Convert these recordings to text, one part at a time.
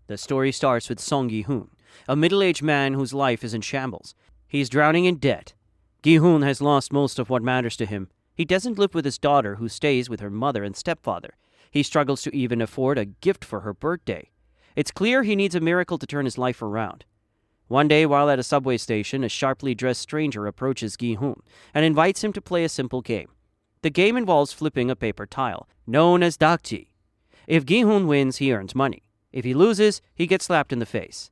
The story starts with Song Gi-hoon, a middle-aged man whose life is in shambles. He's drowning in debt. Gi-hoon has lost most of what matters to him. He doesn't live with his daughter, who stays with her mother and stepfather. He struggles to even afford a gift for her birthday. It's clear he needs a miracle to turn his life around. One day, while at a subway station, a sharply dressed stranger approaches Gi-hoon and invites him to play a simple game. The game involves flipping a paper tile, known as dakji. If Gi-hoon wins, he earns money. If he loses, he gets slapped in the face.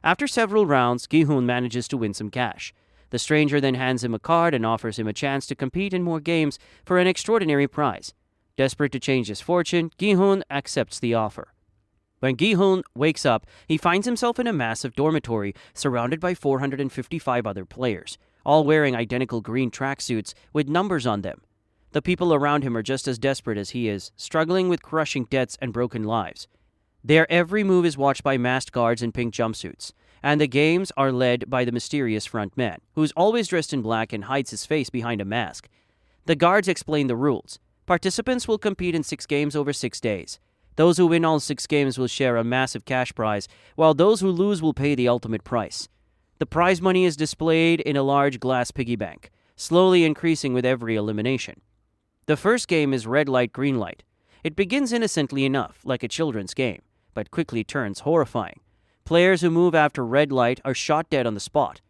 After several rounds, Gi-hoon manages to win some cash. The stranger then hands him a card and offers him a chance to compete in more games for an extraordinary prize. Desperate to change his fortune, Gi-hoon accepts the offer. When Gi-hoon wakes up, he finds himself in a massive dormitory surrounded by 455 other players, all wearing identical green tracksuits with numbers on them. The people around him are just as desperate as he is, struggling with crushing debts and broken lives. Their every move is watched by masked guards in pink jumpsuits, and the games are led by the mysterious front man, who's always dressed in black and hides his face behind a mask. The guards explain the rules. Participants will compete in 6 games over 6 days. Those who win all 6 games will share a massive cash prize, while those who lose will pay the ultimate price. The prize money is displayed in a large glass piggy bank, slowly increasing with every elimination. The first game is red light, green light. It begins innocently enough, like a children's game, but quickly turns horrifying. Players who move after red light are shot dead on the spot.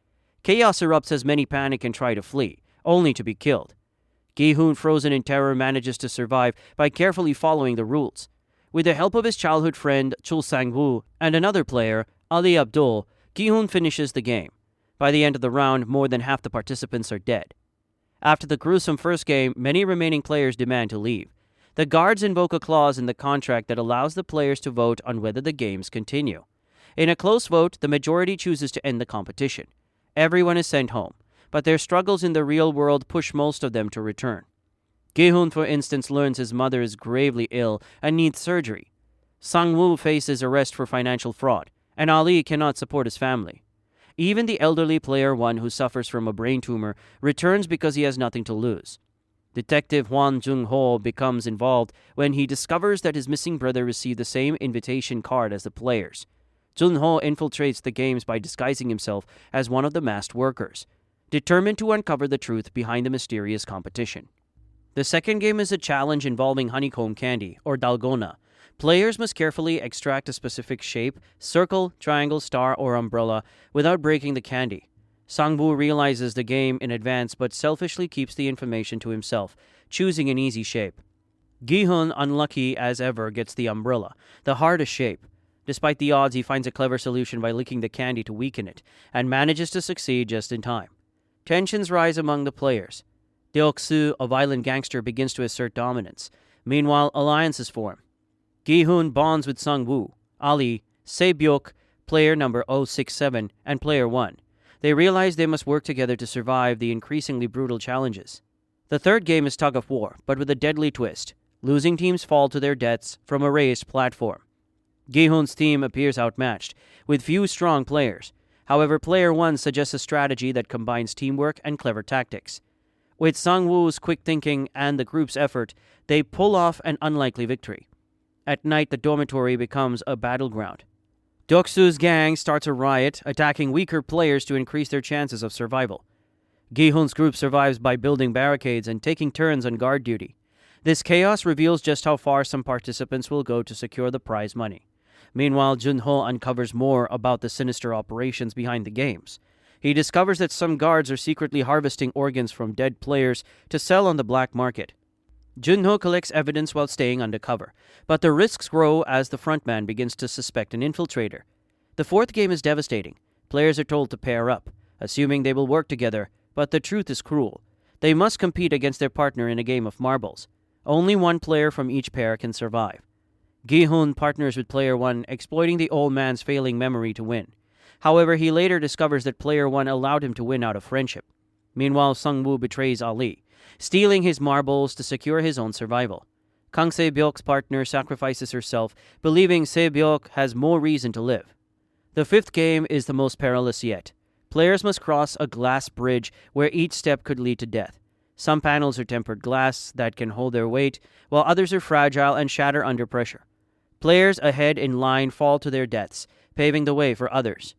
Chaos erupts as many panic and try to flee, only to be killed. Gi-hoon, frozen in terror, manages to survive by carefully following the rules. With the help of his childhood friend Chul Sang-woo and another player, Ali Abdul, Gi-hoon finishes the game. By the end of the round, more than half the participants are dead. After the gruesome first game, many remaining players demand to leave. The guards invoke a clause in the contract that allows the players to vote on whether the games continue. In a close vote, the majority chooses to end the competition. Everyone is sent home, but their struggles in the real world push most of them to return. Gi-hoon, for instance, learns his mother is gravely ill and needs surgery. Sang-woo faces arrest for financial fraud, and Ali cannot support his family. Even the elderly player 1, who suffers from a brain tumor, returns because he has nothing to lose. Detective Hwan Jung-ho becomes involved when he discovers that his missing brother received the same invitation card as the players. Jun-ho infiltrates the games by disguising himself as one of the masked workers, determined to uncover the truth behind the mysterious competition. The second game is a challenge involving honeycomb candy, or dalgona. Players must carefully extract a specific shape, circle, triangle, star, or umbrella, without breaking the candy. Sang-woo realizes the game in advance but selfishly keeps the information to himself, choosing an easy shape. Gi-hoon, unlucky as ever, gets the umbrella, the hardest shape. Despite the odds, he finds a clever solution by licking the candy to weaken it, and manages to succeed just in time. Tensions rise among the players. Deok-soo, a violent gangster, begins to assert dominance. Meanwhile, alliances form. Gi-hoon bonds with Sang-woo, Ali, Se-byuk, player number 067, and player 1. They realize they must work together to survive the increasingly brutal challenges. The third game is Tug of War, but with a deadly twist. Losing teams fall to their deaths from a raised platform. Gi-hoon's team appears outmatched, with few strong players. However, player 1 suggests a strategy that combines teamwork and clever tactics. With Sang-woo's quick thinking and the group's effort, they pull off an unlikely victory. At night, the dormitory becomes a battleground. Deok-soo's gang starts a riot, attacking weaker players to increase their chances of survival. Gi-hoon's group survives by building barricades and taking turns on guard duty. This chaos reveals just how far some participants will go to secure the prize money. Meanwhile, Jun-ho uncovers more about the sinister operations behind the games. He discovers that some guards are secretly harvesting organs from dead players to sell on the black market. Jun-ho collects evidence while staying undercover, but the risks grow as the frontman begins to suspect an infiltrator. The fourth game is devastating. Players are told to pair up, assuming they will work together, but the truth is cruel. They must compete against their partner in a game of marbles. Only one player from each pair can survive. Gi-hoon partners with player 1, exploiting the old man's failing memory to win. However, he later discovers that player 1 allowed him to win out of friendship. Meanwhile, Sang-woo betrays Ali, stealing his marbles to secure his own survival. Kang Se-byuk's partner sacrifices herself, believing Se-byuk has more reason to live. The fifth game is the most perilous yet. Players must cross a glass bridge where each step could lead to death. Some panels are tempered glass that can hold their weight, while others are fragile and shatter under pressure. Players ahead in line fall to their deaths, paving the way for others.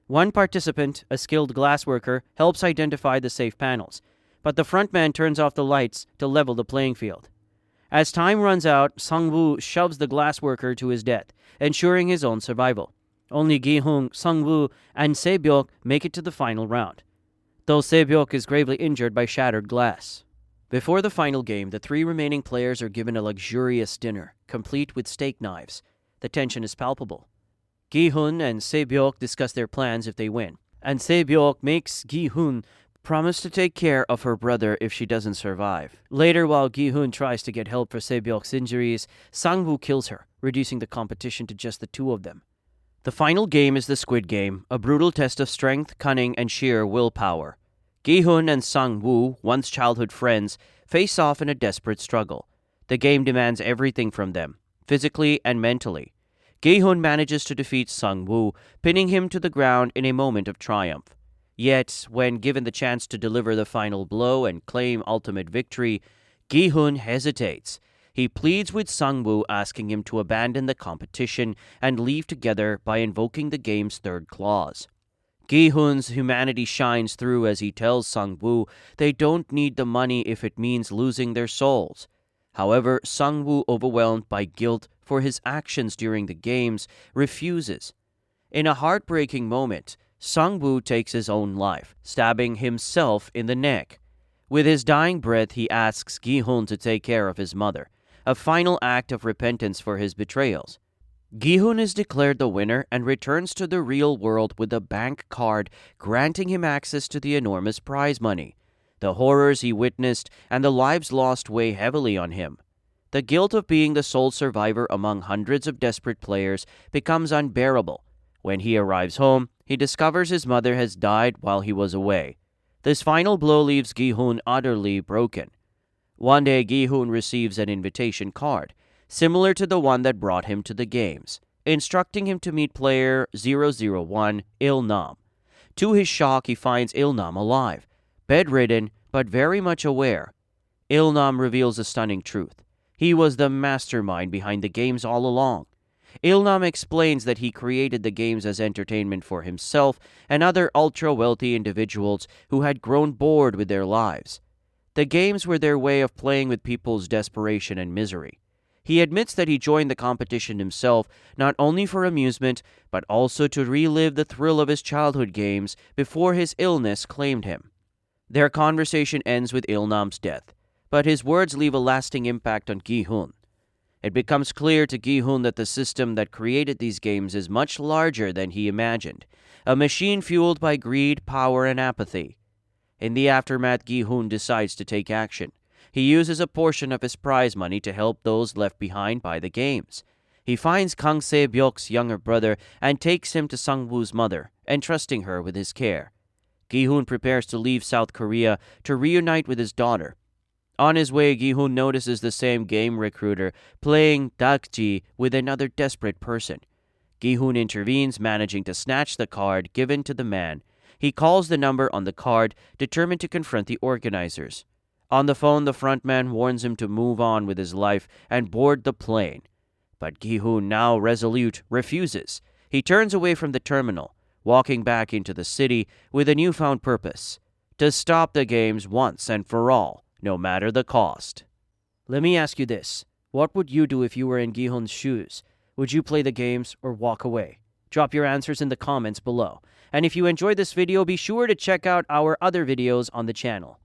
One participant, a skilled glassworker, helps identify the safe panels, but the frontman turns off the lights to level the playing field. As time runs out, Sung-woo shoves the glassworker to his death, ensuring his own survival. Only Gi-hoon, Sung-woo, and Se-byuk make it to the final round, though Se-byuk is gravely injured by shattered glass. Before the final game, the 3 remaining players are given a luxurious dinner, complete with steak knives. The tension is palpable. Gi-hoon and Se-byuk discuss their plans if they win, and Se-byuk makes Gi-hoon promise to take care of her brother if she doesn't survive. Later, while Gi-hoon tries to get help for Se-byuk's injuries, Sang-woo kills her, reducing the competition to just the 2 of them. The final game is the Squid Game, a brutal test of strength, cunning, and sheer willpower. Gi-hoon and Sang-woo, once childhood friends, face off in a desperate struggle. The game demands everything from them, physically and mentally. Gi-hoon manages to defeat Sang-woo, pinning him to the ground in a moment of triumph. Yet, when given the chance to deliver the final blow and claim ultimate victory, Gi-hoon hesitates. He pleads with Sang-woo, asking him to abandon the competition and leave together by invoking the game's 3rd clause. Gi-hoon's humanity shines through as he tells Sang-woo they don't need the money if it means losing their souls. However, Sang-woo, overwhelmed by guilt for his actions during the games, refuses. In a heartbreaking moment, Sang-woo takes his own life, stabbing himself in the neck. With his dying breath, he asks Gi-hoon to take care of his mother, a final act of repentance for his betrayals. Gi-hoon is declared the winner and returns to the real world with a bank card granting him access to the enormous prize money. The horrors he witnessed and the lives lost weigh heavily on him. The guilt of being the sole survivor among hundreds of desperate players becomes unbearable. When he arrives home, he discovers his mother has died while he was away. This final blow leaves Gi-hoon utterly broken. One day, Gi-hoon receives an invitation card, similar to the one that brought him to the games, instructing him to meet player 001, Il-nam. To his shock, he finds Il-nam alive, bedridden, but very much aware. Il-nam reveals a stunning truth. He was the mastermind behind the games all along. Il-nam explains that he created the games as entertainment for himself and other ultra-wealthy individuals who had grown bored with their lives. The games were their way of playing with people's desperation and misery. He admits that he joined the competition himself not only for amusement, but also to relive the thrill of his childhood games before his illness claimed him. Their conversation ends with Il-nam's death, but his words leave a lasting impact on Gi-hoon. It becomes clear to Gi-hoon that the system that created these games is much larger than he imagined, a machine fueled by greed, power, and apathy. In the aftermath, Gi-hoon decides to take action. He uses a portion of his prize money to help those left behind by the games. He finds Kang Se-byuk's younger brother and takes him to Sang-woo's mother, entrusting her with his care. Gi-hoon prepares to leave South Korea to reunite with his daughter. On his way, Gi-hoon notices the same game recruiter playing dakji with another desperate person. Gi-hoon intervenes, managing to snatch the card given to the man. He calls the number on the card, determined to confront the organizers. On the phone, the frontman warns him to move on with his life and board the plane. But Gi-hoon, now resolute, refuses. He turns away from the terminal, walking back into the city with a newfound purpose: to stop the games once and for all, no matter the cost. Let me ask you this. What would you do if you were in Gi-hoon's shoes? Would you play the games or walk away? Drop your answers in the comments below. And if you enjoyed this video, be sure to check out our other videos on the channel.